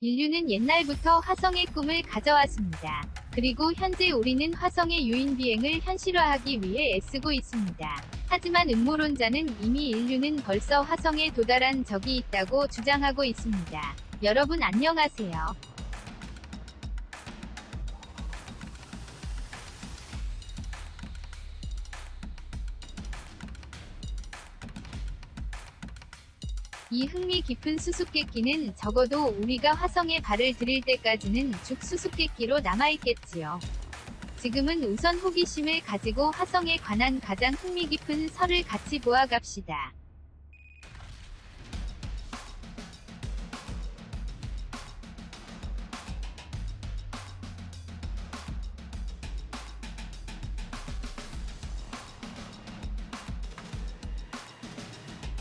인류는 옛날부터 화성의 꿈을 가져왔습니다. 그리고 현재 우리는 화성의 유인 비행을 현실화하기 위해 애쓰고 있습니다. 하지만 음모론자는 이미 인류는 벌써 화성에 도달한 적이 있다고 주장하고 있습니다. 여러분 안녕하세요. 이 흥미 깊은 수수께끼는 적어도 우리가 화성에 발을 들일 때까지는 죽 수수께끼로 남아있겠지요. 지금은 우선 호기심을 가지고 화성에 관한 가장 흥미 깊은 설을 같이 보아갑시다.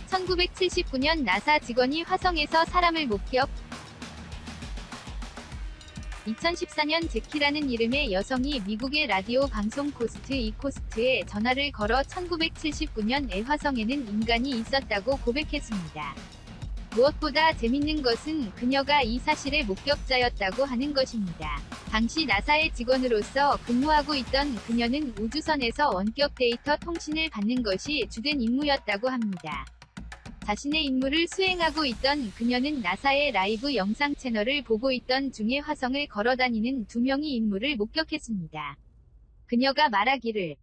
(1979년) 나사 직원이 화성에서 사람을 목격. 2014년 제키라는 이름의 여성이 미국의 라디오 방송 코스트 이코스트에 전화를 걸어 1979년에 화성에는 인간이 있었다고 고백했습니다. 무엇보다 재밌는 것은 그녀가 이 사실의 목격자였다고 하는 것입니다. 당시 나사의 직원으로서 근무하고 있던 그녀는 우주선에서 원격 데이터 통신을 받는 것이 주된 임무였다고 합니다. 자신의 임무를 수행하고 있던 그녀는 나사의 라이브 영상 채널을 보고 있던 중에 화성을 걸어다니는 두 명의 인물을 목격했습니다. 그녀가 말하기를,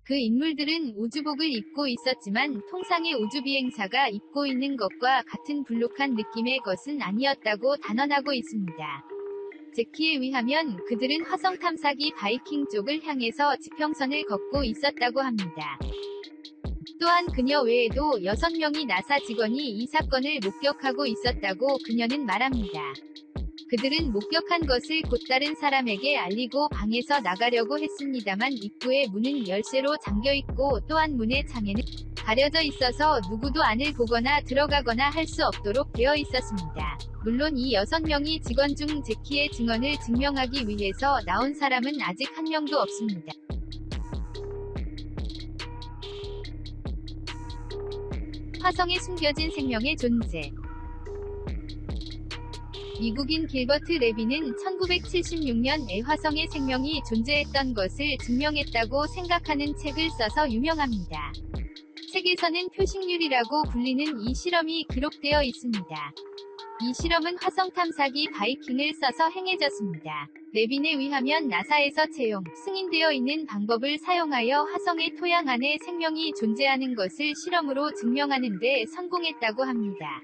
그 인물들은 우주복을 입고 있었지만 통상의 우주비행사가 입고 있는 것과 같은 불룩한 느낌의 것은 아니었다고 단언하고 있습니다. 제키에 의하면 그들은 화성 탐사기 바이킹 쪽을 향해서 지평선을 걷고 있었다고 합니다. 또한 그녀 외에도 6명의 나사 직원이 이 사건을 목격하고 있었다고 그녀는 말합니다. 그들은 목격한 것을 곧 다른 사람에게 알리고 방에서 나가려고 했습니다만 입구의 문은 열쇠로 잠겨있고 또한 문의 창에는 가려져 있어서 누구도 안을 보거나 들어가거나 할 수 없도록 되어 있었습니다. 물론 이 6명의 직원 중 제키의 증언을 증명하기 위해서 나온 사람은 아직 한 명도 없습니다. 화성에 숨겨진 생명의 존재. 미국인 길버트 레비는 1976년에 화성에 생명이 존재했던 것을 증명했다고 생각하는 책을 써서 유명합니다. 책에서는 표식률이라고 불리는 이 실험이 기록되어 있습니다. 이 실험은 화성 탐사기 바이킹을 써서 행해졌습니다. 레빈에 의하면 나사에서 채용, 승인되어 있는 방법을 사용하여 화성의 토양 안에 생명이 존재하는 것을 실험으로 증명하는 데 성공했다고 합니다.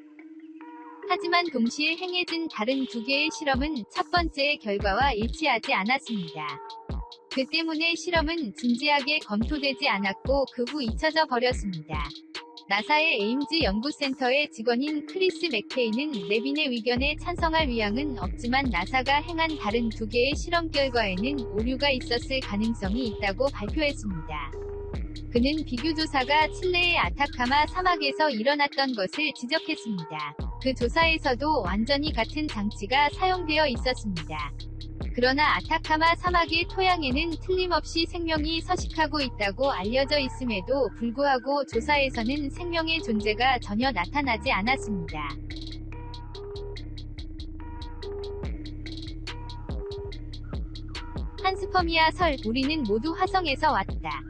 하지만 동시에 행해진 다른 두 개의 실험은 첫 번째의 결과와 일치하지 않았습니다. 그 때문에 실험은 진지하게 검토되지 않았고 그 후 잊혀져 버렸습니다. 나사의 에임즈 연구센터의 직원인 크리스 맥케이는 레빈의 의견에 찬성할 의향은 없지만 나사가 행한 다른 두 개의 실험 결과에는 오류가 있었을 가능성이 있다고 발표했습니다. 그는 비교 조사가 칠레의 아타카마 사막에서 일어났던 것을 지적했습니다. 그 조사에서도 완전히 같은 장치가 사용되어 있었습니다. 그러나 아타카마 사막의 토양에는 틀림없이 생명이 서식하고 있다고 알려져 있음에도 불구하고 조사에서는 생명의 존재가 전혀 나타나지 않았습니다. 판스퍼미아 설, 우리는 모두 화성에서 왔다.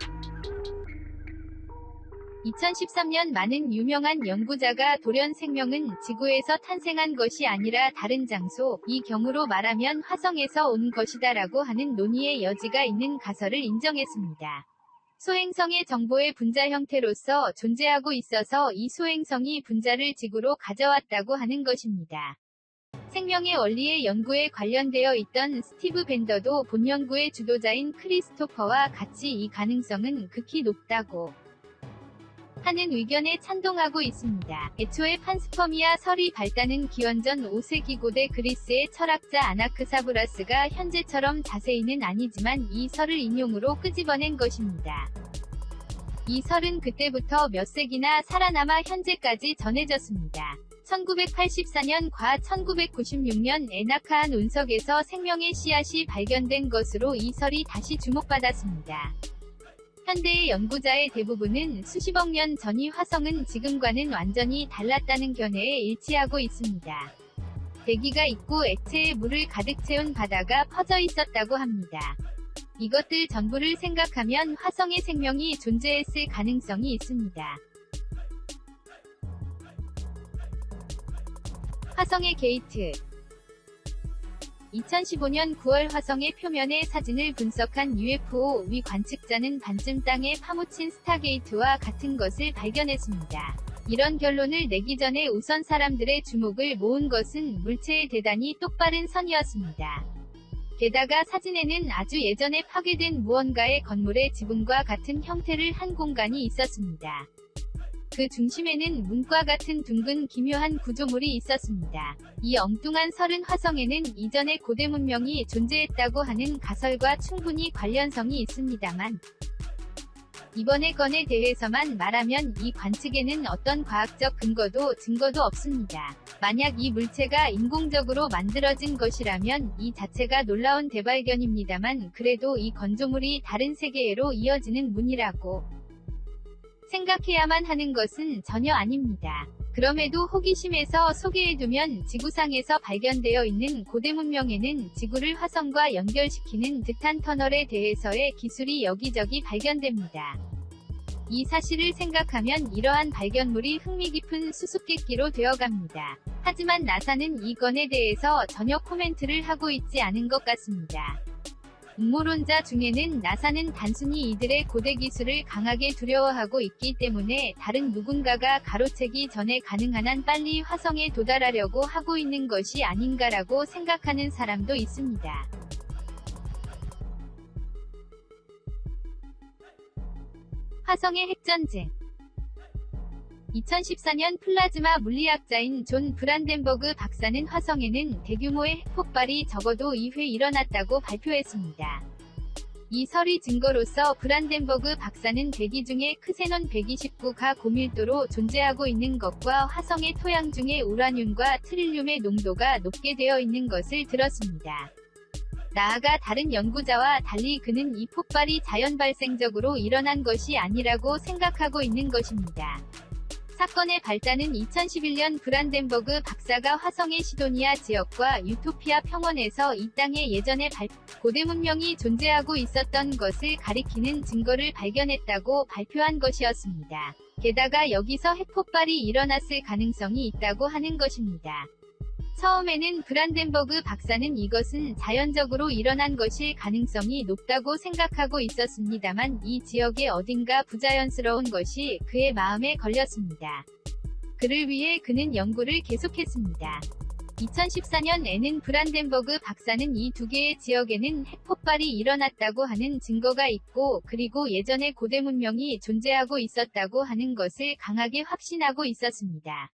2013년 많은 유명한 연구자가 돌연 생명은 지구에서 탄생한 것이 아니라 다른 장소, 이 경우로 말하면 화성에서 온 것이다라고 하는 논의의 여지가 있는 가설을 인정했습니다. 소행성의 정보의 분자 형태로서 존재하고 있어서 이 소행성이 분자를 지구로 가져왔다고 하는 것입니다. 생명의 원리의 연구에 관련되어 있던 스티브 벤더도 본 연구의 주도자인 크리스토퍼와 같이 이 가능성은 극히 높다고 하는 의견에 찬동하고 있습니다. 애초에 판스퍼미아 설이 발단은 기원전 5세기 고대 그리스의 철학자 아나크사브라스가 현재처럼 자세히는 아니지만 이 설을 인용으로 끄집어낸 것입니다. 이 설은 그때부터 몇 세기나 살아남아 현재까지 전해졌습니다. 1984년과 1996년 에나카한 운석에서 생명의 씨앗이 발견된 것으로 이 설이 다시 주목받았습니다. 현대의 연구자의 대부분은 수십억 년 전이 화성은 지금과는 완전히 달랐다는 견해에 일치하고 있습니다. 대기가 있고 액체에 물을 가득 채운 바다가 퍼져 있었다고 합니다. 이것들 전부를 생각하면 화성에 생명이 존재했을 가능성이 있습니다. 화성의 게이트. 2015년 9월 화성의 표면의 사진을 분석한 UFO 위 관측자는 반쯤 땅에 파묻힌 스타게이트와 같은 것을 발견했습니다. 이런 결론을 내기 전에 우선 사람들의 주목을 모은 것은 물체의 대단히 똑바른 선이었습니다. 게다가 사진에는 아주 예전에 파괴된 무언가의 건물의 지붕과 같은 형태를 한 공간이 있었습니다. 그 중심에는 문과 같은 둥근 기묘한 구조물이 있었습니다. 이 엉뚱한 설은 화성에는 이전에 고대 문명이 존재했다고 하는 가설과 충분히 관련성이 있습니다만, 이번의 건에 대해서만 말하면 이 관측에는 어떤 과학적 증거도 없습니다. 만약 이 물체가 인공적으로 만들어진 것이라면 이 자체가 놀라운 대발견입니다만, 그래도 이 건조물이 다른 세계로 이어지는 문이라고 생각해야만 하는 것은 전혀 아닙니다. 그럼에도 호기심에서 소개해두면, 지구상에서 발견되어 있는 고대 문명에는 지구를 화성과 연결시키는 듯한 터널에 대해서의 기술이 여기저기 발견됩니다. 이 사실을 생각하면 이러한 발견물이 흥미 깊은 수수께끼로 되어갑니다. 하지만 나사는 이 건에 대해서 전혀 코멘트를 하고 있지 않은 것 같습니다. 음모론자 중에는 나사는 단순히 이들의 고대 기술을 강하게 두려워하고 있기 때문에 다른 누군가가 가로채기 전에 가능한 한 빨리 화성에 도달하려고 하고 있는 것이 아닌가라고 생각하는 사람도 있습니다. 화성의 핵전쟁. 2014년 플라즈마 물리학자인 존 브란덴버그 박사는 화성에는 대규모의 핵폭발이 적어도 2회 일어났다고 발표했습니다. 이 설의 증거로서 브란덴버그 박사는 대기 중에 크세논 129가 고밀도로 존재하고 있는 것과 화성의 토양 중에 우라늄과 트릴륨의 농도가 높게 되어 있는 것을 들었습니다. 나아가 다른 연구자와 달리 그는 이 폭발이 자연 발생적으로 일어난 것이 아니라고 생각하고 있는 것입니다. 사건의 발단은 2011년 브란덴버그 박사가 화성의 시도니아 지역과 유토피아 평원에서 이 땅에 예전에 고대 문명이 존재하고 있었던 것을 가리키는 증거를 발견했다고 발표한 것이었습니다. 게다가 여기서 핵폭발이 일어났을 가능성이 있다고 하는 것입니다. 처음에는 브란덴버그 박사는 이것은 자연적으로 일어난 것일 가능성이 높다고 생각하고 있었습니다만, 이 지역의 어딘가 부자연스러운 것이 그의 마음에 걸렸습니다. 그를 위해 그는 연구를 계속했습니다. 2014년에는 브란덴버그 박사는 이 두 개의 지역에는 핵폭발이 일어났다고 하는 증거가 있고, 그리고 예전에 고대 문명이 존재하고 있었다고 하는 것을 강하게 확신하고 있었습니다.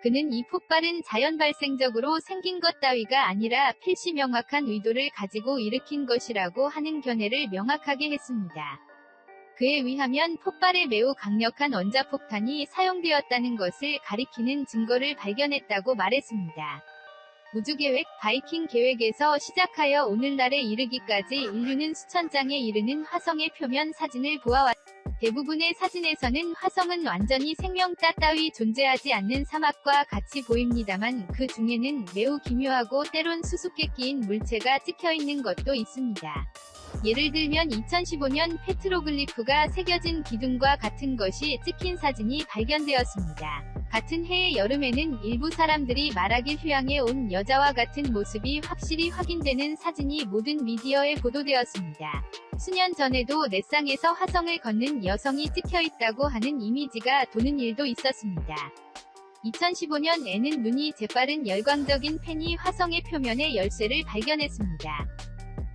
그는 이 폭발은 자연 발생적으로 생긴 것 따위가 아니라 필시 명확한 의도를 가지고 일으킨 것이라고 하는 견해를 명확하게 했습니다. 그에 의하면 폭발에 매우 강력한 원자폭탄이 사용되었다는 것을 가리키는 증거를 발견했다고 말했습니다. 우주계획, 바이킹 계획에서 시작하여 오늘날에 이르기까지 인류는 수천 장에 이르는 화성의 표면 사진을 보아왔습니다. 대부분의 사진에서는 화성은 완전히 생명자 따위 존재하지 않는 사막과 같이 보입니다만, 그 중에는 매우 기묘하고 때론 수수께끼인 물체가 찍혀있는 것도 있습니다. 예를 들면 2015년 페트로글리프가 새겨진 기둥과 같은 것이 찍힌 사진이 발견되었습니다. 같은 해의 여름에는 일부 사람들이 말하길 휴양에 온 여자와 같은 모습이 확실히 확인되는 사진이 모든 미디어에 보도되었습니다. 수년 전에도 넷상에서 화성을 걷는 여성이 찍혀있다고 하는 이미지가 도는 일도 있었습니다. 2015년에는 눈이 재빠른 열광적인 팬이 화성의 표면에 열쇠를 발견했습니다.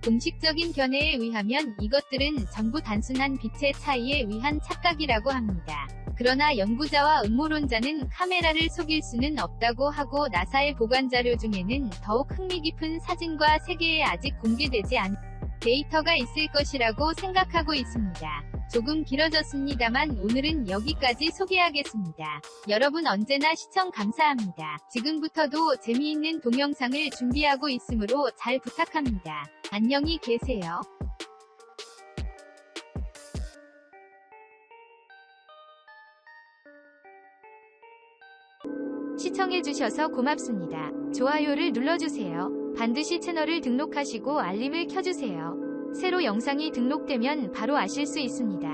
공식적인 견해에 의하면 이것들은 전부 단순한 빛의 차이에 의한 착각이라고 합니다. 그러나 연구자와 음모론자는 카메라를 속일 수는 없다고 하고, 나사의 보관자료 중에는 더욱 흥미깊은 사진과 세계에 아직 공개되지 않은 데이터가 있을 것이라고 생각하고 있습니다. 조금 길어졌습니다만 오늘은 여기까지 소개하겠습니다. 여러분 언제나 시청 감사합니다. 지금부터도 재미있는 동영상을 준비하고 있으므로 잘 부탁합니다. 안녕히 계세요. 시청해주셔서 고맙습니다. 좋아요를 눌러주세요. 반드시 채널을 등록하시고 알림을 켜주세요. 새로 영상이 등록되면 바로 아실 수 있습니다.